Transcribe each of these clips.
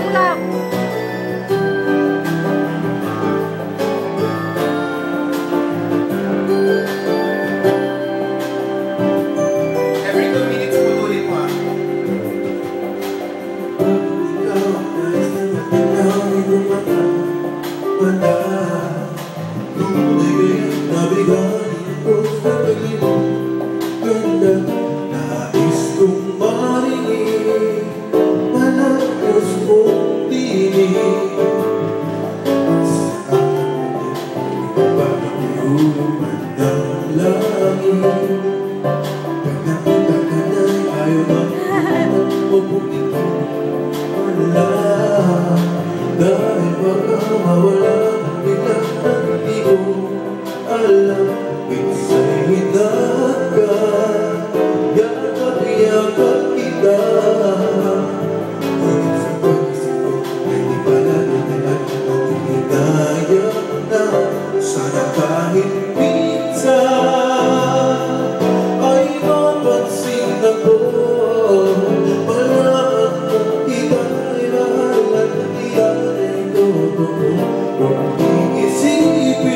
Joke lang. Every 2 minutes, putulin mo ah. Nais kong marinig malakas mong dinig sa akin pagkakuyuman ng langit. Pag nakita ka na'y ayaw makulat o bumiti wala dahil baka mawala biglang ang di ko alam. Minsa'y hinat ka yakap kita, ngunit sa pag-isip ko ay di pala natin at tinigaya na. Sana kahit minsan ay mapansin ako, malaman mong ika'y mahal at iyan ay totoo. Huwag iisipin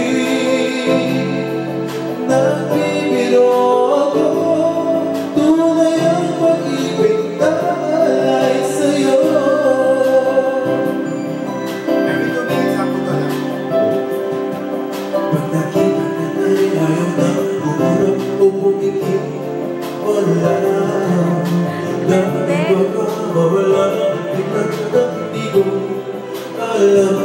na bibiro ako, tunay ang pag-ibig dahil sa'yo. Every 2 minutes, ako ka lang. Pag nakita ka na'y ayaw na umurap o bumigit wala dahil baka mawala biglang ang di ko alam.